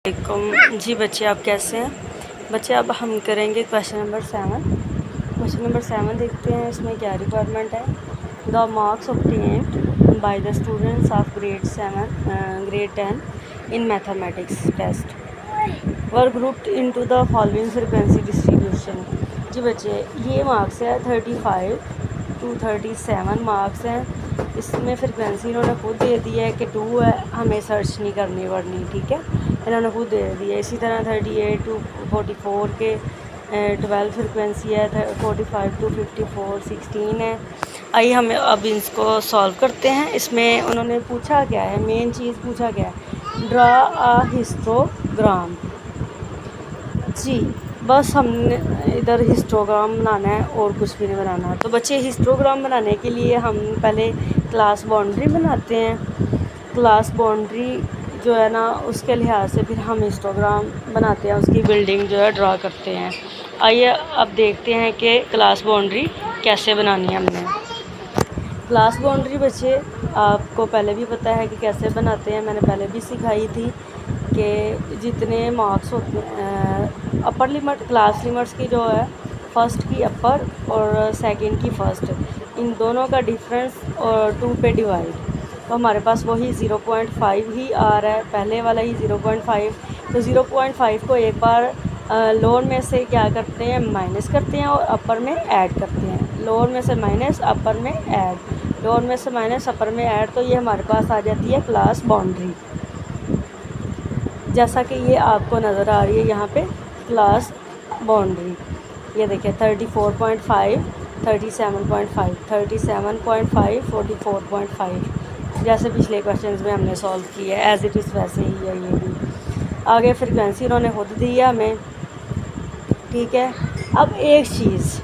वालेकुम जी बच्चे, आप कैसे हैं बच्चे। अब हम करेंगे क्वेश्चन नंबर 7। क्वेश्चन नंबर 7 देखते हैं इसमें क्या रिक्वायरमेंट है। The marks obtained by the students of grade 10 in mathematics test were grouped into the following frequency distribution. जी बच्चे, ये मार्क्स है 35 to 37 मार्क्स हैं। इसमें फ्रिक्वेंसी इन्होंने खुद दे दी है कि 2 है, हमें सर्च नहीं करनी पड़नी, ठीक है, इन्होंने खुद दे दी है। इसी तरह 38 to 44 के 12 फ्रिक्वेंसी है, 45 to 54 16 है। आइए हम अब इसको सॉल्व करते हैं। इसमें उन्होंने पूछा क्या है, मेन चीज़ पूछा क्या है, ड्रा अ हिस्टोग्राम। जी बस हमने इधर हिस्टोग्राम बनाना है और कुछ भी नहीं बनाना। तो बच्चे, हिस्टोग्राम बनाने के लिए हम पहले क्लास बाउंड्री बनाते हैं। क्लास बाउंड्री जो है ना, उसके लिहाज से फिर हम हिस्टोग्राम बनाते हैं, उसकी बिल्डिंग जो है ड्रा करते हैं। आइए अब देखते हैं कि क्लास बाउंड्री कैसे बनानी है हमने। क्लास बाउंड्री बच्चे आपको पहले भी पता है कि कैसे बनाते हैं, मैंने पहले भी सिखाई थी कि जितने मार्क्स होते हैं, अपर लिमिट क्लास लिमिट्स की जो है, फ़र्स्ट की अपर और सेकंड की फ़र्स्ट, इन दोनों का डिफरेंस और 2 पे डिवाइड, तो हमारे पास वही 0.5 ही आ रहा है, पहले वाला ही 0.5। तो 0.5 को एक बार लोअर में से क्या करते हैं, माइनस करते हैं और अपर में ऐड करते हैं। लोअर में से माइनस, अपर में ऐड, लोअर में से माइनस, अपर में ऐड, तो ये हमारे पास आ जाती है क्लास बाउंड्री। जैसा कि ये आपको नज़र आ रही है यहाँ पे क्लास बाउंड्री, ये देखिए 34.5, 37.5, 37.5, 44.5, जैसे पिछले क्वेश्चंस में हमने सॉल्व किया है, एज़ इट इज़ वैसे ही है ये भी। आगे फ्रिक्वेंसी उन्होंने खुद दी है हमें, ठीक है। अब एक चीज़,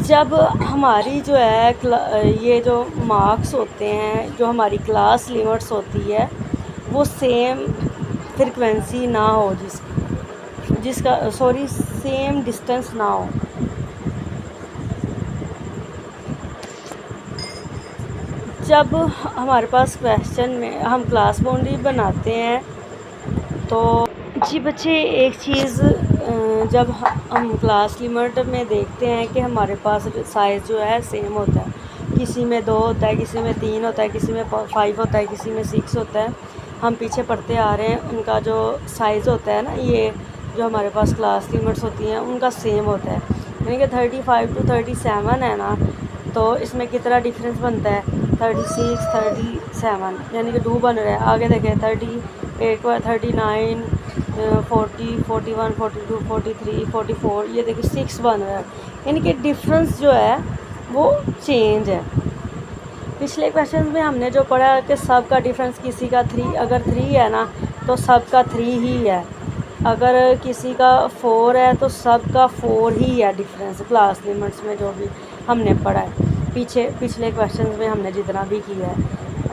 जब हमारी जो है ये जो मार्क्स होते हैं, जो हमारी क्लास लिमिट्स होती है, वो सेम फ्रिक्वेंसी ना हो, सेम डिस्टेंस ना हो। जब हमारे पास क्वेश्चन में हम क्लास बाउंड्री बनाते हैं, तो जी बच्चे एक चीज़, जब हम क्लास लिमिट में देखते हैं कि हमारे पास साइज़ जो है सेम होता है, किसी में 2 होता है, किसी में 3 होता है, किसी में 5 होता है, किसी में 6 होता है। हम पीछे पढ़ते आ रहे हैं, उनका जो साइज़ होता है ना, ये जो हमारे पास क्लास लिमिट्स होती हैं उनका सेम होता है। यानी कि 35 to 37 है ना, तो इसमें कितना डिफरेंस बनता है, 36, 37, यानी कि 2 बन रहा है। आगे देखें 38 पर 39, 40, 41, 42, 43, 44, ये देखिए 6 बन रहा है, यानी कि डिफरेंस जो है वो चेंज है। पिछले क्वेश्चन में हमने जो पढ़ा कि सब का डिफरेंस किसी का 3, अगर 3 है ना तो सब का 3 ही है, अगर किसी का 4 है तो सब का 4 ही है डिफरेंस, क्लास लिमिट्स में जो भी हमने पढ़ा है पिछले क्वेश्चन में हमने जितना भी किया है।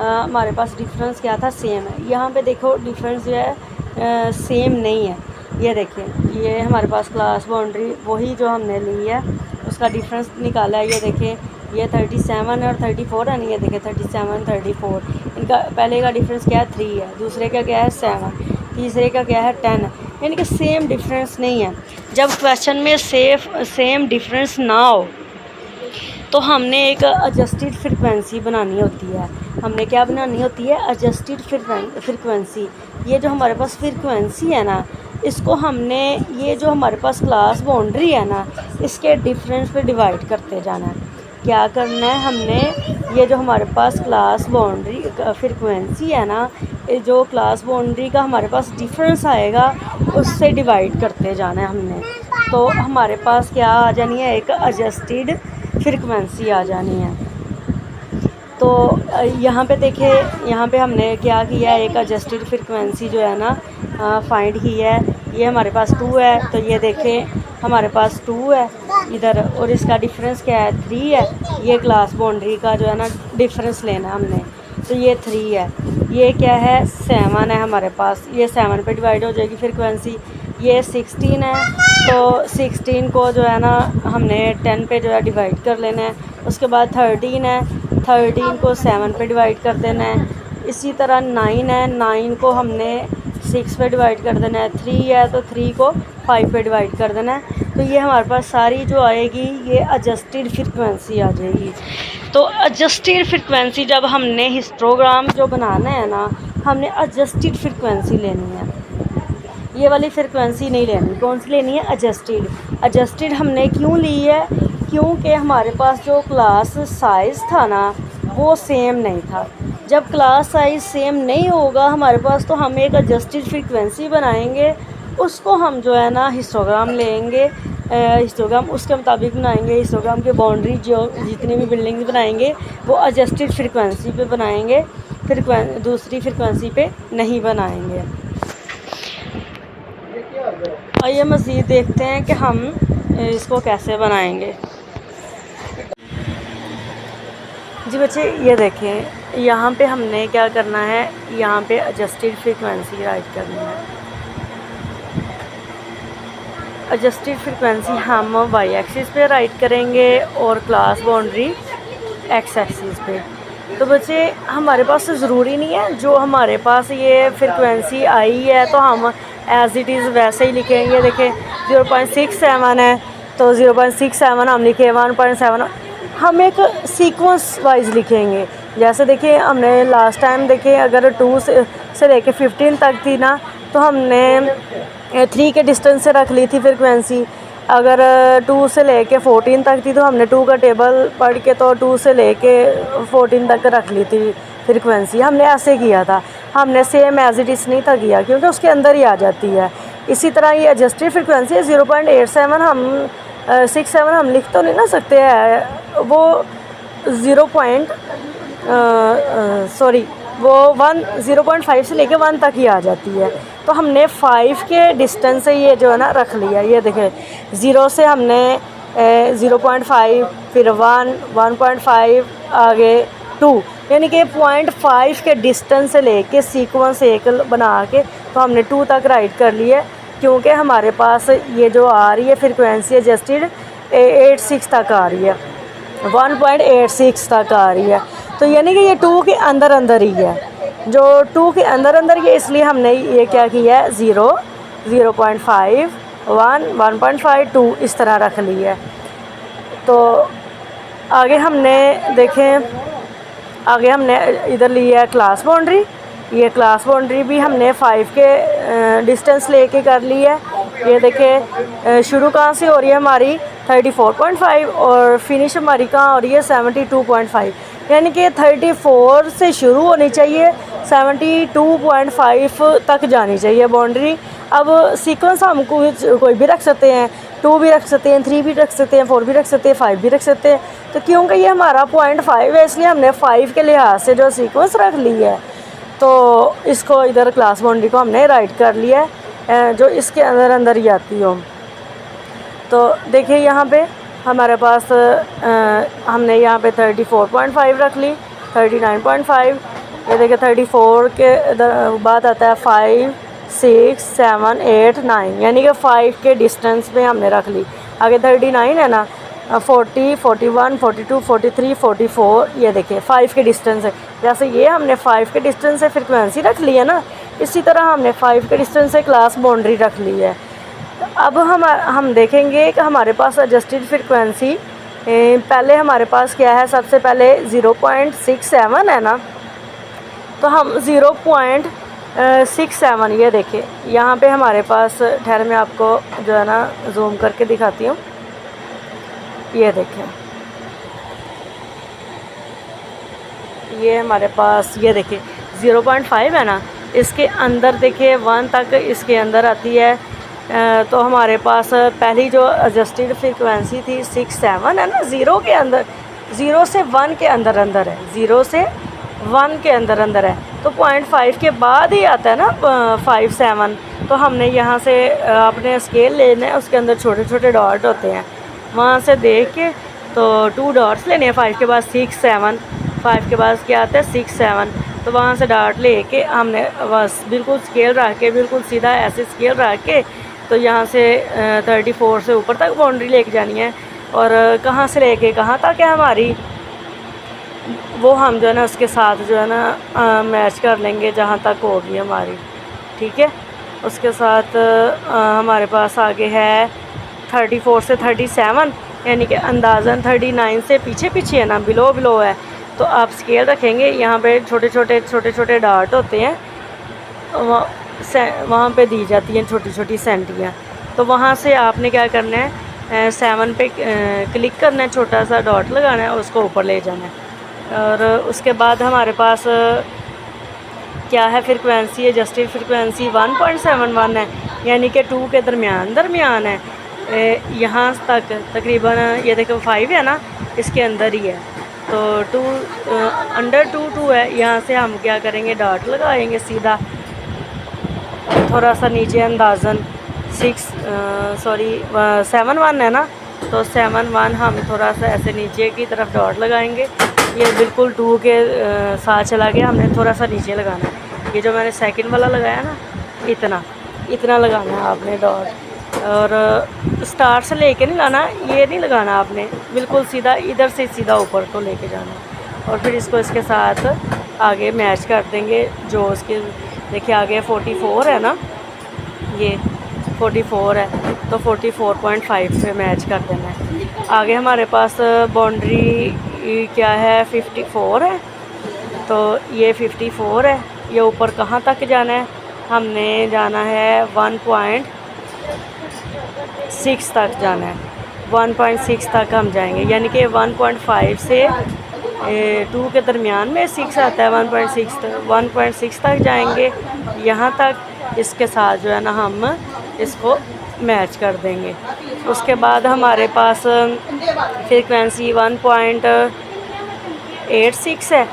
हमारे पास डिफरेंस क्या था, सेम है। यहाँ पे देखो डिफरेंस जो है सेम नहीं है। ये देखें, ये हमारे पास क्लास बाउंड्री वही जो हमने ली है, उसका डिफरेंस निकाला है। ये देखें, ये 37 और 34 है, नहीं, ये देखें 37, 34, इनका पहले का डिफरेंस क्या है, 3 है, दूसरे का क्या है 7, तीसरे का क्या है 10, यानी कि सेम डिफरेंस नहीं है। जब क्वेश्चन में सेम डिफरेंस ना हो तो हमने एक एडजस्टेड फ्रिक्वेंसी बनानी होती है। हमने क्या बनानी होती है, एडजस्टेड फ्रिक्वेंसी। ये जो हमारे पास फ्रिक्वेंसी है ना, इसको हमने, ये जो हमारे पास क्लास बाउंड्री है ना, इसके डिफरेंस पे डिवाइड करते जाना है। क्या करना है हमने, ये जो हमारे पास क्लास बाउंड्री फ्रिक्वेंसी है ना, जो क्लास बाउंड्री का हमारे पास डिफरेंस आएगा उससे डिवाइड करते जाना है हमने। तो हमारे पास क्या आ जानी है, एक एडजस्टेड फ्रिक्वेंसी आ जानी है। तो यहाँ पे देखिए, यहाँ पे हमने क्या किया है, एक एडजस्टेड फ्रिक्वेंसी जो है ना फाइंड की है। ये हमारे पास 2 है, तो ये देखें हमारे पास 2 है इधर, और इसका डिफरेंस क्या है, 3 है। ये क्लास बाउंड्री का जो है ना डिफरेंस लेना हमने, तो ये 3 है। ये क्या है, 7 है हमारे पास, ये 7 पे डिवाइड हो जाएगी फ्रिक्वेंसी। ये 16 है, तो 16 को जो है ना हमने 10 पे जो है डिवाइड कर लेना है। उसके बाद 13 है, 13 को 7 पे डिवाइड कर देना है। इसी तरह 9 है, 9 को हमने 6 पे डिवाइड कर देना है, 3 है तो 3 को 5 पे डिवाइड कर देना है। तो ये हमारे पास सारी जो आएगी ये एडजस्टेड फ्रीक्वेंसी आ जाएगी। तो एडजस्टेड फ्रीक्वेंसी जब हमने हिस्टोग्राम जो बनाना है ना, हमने एडजस्टेड फ्रीक्वेंसी लेनी है, ये वाली फ्रीक्वेंसी नहीं लेनी। कौन सी लेनी है? एडजस्टेड। एडजस्टेड हमने क्यों ली है? क्योंकि हमारे पास जो क्लास साइज़ था ना वो सेम नहीं था। जब क्लास साइज़ सेम नहीं होगा हमारे पास तो हम एक एडजस्टेड फ्रीक्वेंसी बनाएंगे, उसको हम जो है ना हिस्टोग्राम लेंगे, हिस्टोग्राम उसके मुताबिक बनाएंगे। हिस्टोग्राम की बाउंड्री जो जितनी भी बिल्डिंग्स बनाएंगे वो एडजस्टेड फ्रीक्वेंसी पे बनाएंगे, दूसरी फ्रीक्वेंसी पे नहीं बनाएंगे। आइए मज़ीद देखते हैं कि हम इसको कैसे बनाएंगे। जी बच्चे ये देखें, यहाँ पे हमने क्या करना है, यहाँ पे एडजस्टेड फ्रीक्वेंसी राइट करनी है। एडजस्टेड फ्रीक्वेंसी हम वाई एक्सिस पे राइट करेंगे और क्लास बाउंड्री एक्स एक्सिस पे। तो बच्चे हमारे पास तो ज़रूरी नहीं है जो हमारे पास ये फ्रीक्वेंसी आई है तो हम एज़ इट इज़ वैसे ही लिखेंगे। देखें 0.67 है तो 0.67 हम लिखे, 1.7 हम एक सीक्वेंस वाइज लिखेंगे। जैसे देखिए हमने लास्ट टाइम देखे अगर 2 से लेके 15 तक थी ना तो हमने 3 के डिस्टेंस से रख ली थी फ्रीक्वेंसी। अगर 2 से लेके 14 तक थी तो हमने 2 का टेबल पढ़ के तो 2 से लेके 14 तक रख ली थी फ्रीक्वेंसी। हमने ऐसे किया था, हमने सेम एज इट इज़ नहीं था किया क्योंकि उसके अंदर ही आ जाती है। इसी तरह ये एडजस्टेड फ्रीक्वेंसी 0.87 हम 67 हम लिख तो नहीं ना सकते हैं, वो 0.5 से लेके 1 तक ही आ जाती है। तो हमने 5 के डिस्टेंस से ये जो है ना रख लिया। ये देखें 0 से हमने 0.5 फिर 1, 1.5 आगे 2, यानी कि 0.5 के डिस्टेंस से लेके सीक्वेंस एक बना के तो हमने 2 तक राइट कर लिया क्योंकि हमारे पास ये जो आ रही है फ्रीक्वेंसी एडजस्टेड 86 तक आ रही है, 1.86 तक आ रही है। तो यानी कि ये 2 के अंदर अंदर ही है, जो 2 के अंदर अंदर ही है, इसलिए हमने ये क्या किया है 0, 0.5, 1, 1.5, 2 इस तरह रख ली है। तो आगे हमने देखें, आगे हमने इधर लिया है क्लास बाउंड्री। ये क्लास बाउंड्री भी हमने 5 के डिस्टेंस लेके कर ली है। ये देखें शुरू कहाँ से हो रही है हमारी 34.5 और फिनिश हमारी कहाँ हो रही है 72.5, यानी कि 34 से शुरू होनी चाहिए, 72.5 तक जानी चाहिए बाउंड्री। अब सीक्वेंस हम कोई भी रख सकते हैं, 2 भी रख सकते हैं, 3 भी रख सकते हैं, 4 भी रख सकते हैं, 5 भी रख सकते हैं। तो क्योंकि ये हमारा 0.5 है इसलिए हमने 5 के लिहाज से जो सीक्वेंस रख ली है तो इसको इधर क्लास बाउंड्री को हमने राइट कर लिया है जो इसके अंदर अंदर ही आती हो। तो देखिए यहाँ पे हमारे पास हमने यहाँ पे 34.5 रख ली, 39.5, ये देखिए 34 के बाद आता है 5, 6, 7, 8, 9, यानी कि 5 के डिस्टेंस में हमने रख ली। आगे 39 है ना, 40, 41, 42, 43, 44, ये देखिए 5 के डिस्टेंस है। जैसे ये हमने 5 के डिस्टेंस से फ्रीक्वेंसी रख ली है ना, इसी तरह हमने 5 के डिस्टेंस से क्लास बाउंड्री रख ली है। अब हम देखेंगे कि हमारे पास एडजस्टेड फ्रीक्वेंसी पहले हमारे पास क्या है, सबसे पहले 0.67 है ना, तो हम 0.67 ये देखें यहाँ पे हमारे पास, ठहर मैं आपको जो है ना जूम करके दिखाती हूँ। ये देखें ये हमारे पास, ये देखिए 0.5 है ना, इसके अंदर देखिए 1 तक इसके अंदर आती है। तो हमारे पास पहली जो एडजस्टेड फ्रीक्वेंसी थी 67 है ना, 0 के अंदर, 0 से 1 के अंदर अंदर है, 0 से 1 के अंदर अंदर है। तो 0.5 के बाद ही आता है ना 57। तो हमने यहाँ से अपने स्केल लेना है, उसके अंदर छोटे छोटे डॉट होते हैं, वहाँ से देख के तो 2 डॉट्स लेने हैं। 5 के बाद 6, 7, 5 के बाद क्या आता है 6, 7, तो वहाँ से डॉट लेके हमने बस बिल्कुल स्केल रख के, बिल्कुल सीधा ऐसे स्केल रख के तो यहाँ से 34 से ऊपर तक बाउंड्री लेके जानी है। और कहाँ से लेके कहाँ तक है हमारी, वो हम जो है ना उसके साथ जो है ना मैच कर लेंगे जहाँ तक होगी हमारी, ठीक है। उसके साथ हमारे पास आगे है 34 से 37, यानी कि अंदाज़न 39 से पीछे पीछे है ना, बिलो है। तो आप स्केल रखेंगे, यहाँ पे छोटे छोटे डार्ट होते हैं, वहाँ पे दी जाती हैं छोटी छोटी सेंटियाँ। तो वहाँ से आपने क्या करना है, 7 पे क्लिक करना है, छोटा सा डॉट लगाना है, उसको ऊपर ले जाना है। और उसके बाद हमारे पास क्या है, फ्रिक्वेंसी एडजस्टेड फ्रिक्वेंसी 1.71 है, यानी कि 2 के दरमियान है। यहाँ तक तकरीबन ये देखो 5 है ना, इसके अंदर ही है। तो 2 अंडर 2 है। यहाँ से हम क्या करेंगे, डॉट लगाएंगे सीधा, थोड़ा सा नीचे अंदाज़न 7.1 है ना, तो 7.1 हम थोड़ा सा ऐसे नीचे की तरफ डॉट लगाएंगे। ये बिल्कुल 2 के साथ चला गया, हमने थोड़ा सा नीचे लगाना है। ये जो मैंने सेकंड वाला लगाया ना, इतना लगाना है आपने डॉट। और स्टार्ट से लेके नहीं लाना, ये नहीं लगाना आपने, बिल्कुल सीधा इधर से सीधा ऊपर को लेके जाना। और फिर इसको इसके साथ आगे मैच कर देंगे। जो उसके देखिए आगे 44 है ना, ये 44 है, तो 44.5 पे मैच कर देना है। आगे हमारे पास बाउंड्री क्या है, 54 है। तो ये 54 है। ये ऊपर कहाँ तक जाना है, हमने जाना है 1.6 तक जाना है। 1.6 तक हम जाएंगे, यानी कि 1.5 से 2 के दरमियान में 6 आता है। 1.6 तक जाएंगे, यहाँ तक इसके साथ जो है ना हम इसको मैच कर देंगे। उसके बाद हमारे पास फ्रीक्वेंसी 1.86 है।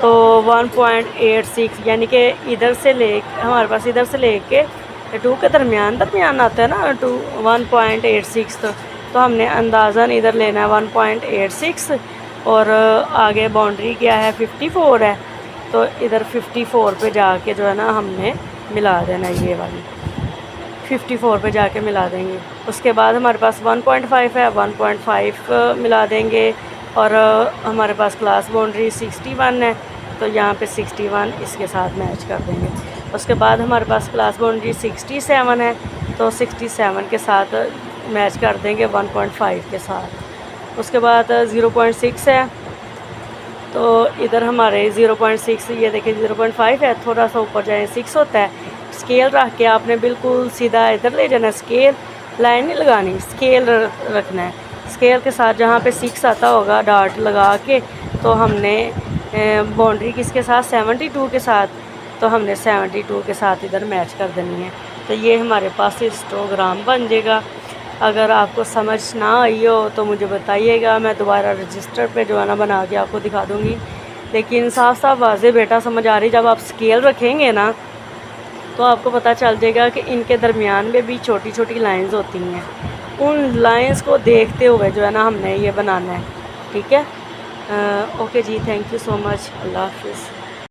तो 1.86 यानी कि इधर से हमारे पास इधर से लेके 2 के दरमियान आता है ना, 1.86। तो हमने अंदाज़न इधर लेना है 1.86। और आगे बाउंड्री क्या है, 54 है। तो इधर 54 पे जाके जो है ना हमने मिला देना, ये वाली 54 पे जाके मिला देंगे। उसके बाद हमारे पास 1.5 है, 1.5 मिला देंगे। और हमारे पास क्लास बाउंड्री 61 है, तो यहाँ पे 61 इसके साथ मैच कर देंगे। उसके बाद हमारे पास क्लास बाउंड्री 67 है, तो 67 के साथ मैच कर देंगे 1.5 के साथ। उसके बाद 0.6 है, तो इधर हमारे 0.6, ये देखिए 0.5 है, थोड़ा सा ऊपर जाए 6 होता है। स्केल रख के आपने बिल्कुल सीधा इधर ले जाना है, स्केल लाइन नहीं लगानी, स्केल रखना है। स्केल के साथ जहाँ पे 6 आता होगा डॉट लगा के, तो हमने बाउंड्री किसके साथ, 72 के साथ, तो हमने 72 के साथ इधर मैच कर देनी है। तो ये हमारे पास हिस्टोग्राम बन जाएगा। अगर आपको समझ ना आई हो तो मुझे बताइएगा, मैं दोबारा रजिस्टर पे जो है ना बना के आपको दिखा दूँगी। लेकिन साफ वाज़े बेटा समझ आ रही, जब आप स्केल रखेंगे ना तो आपको पता चल जाएगा कि इनके दरमियान में भी छोटी छोटी लाइंस होती हैं। उन लाइंस को देखते हुए जो है ना हमने ये बनाना है, ठीक है। ओके जी, थैंक यू सो मच, अल्लाह हाफिज़।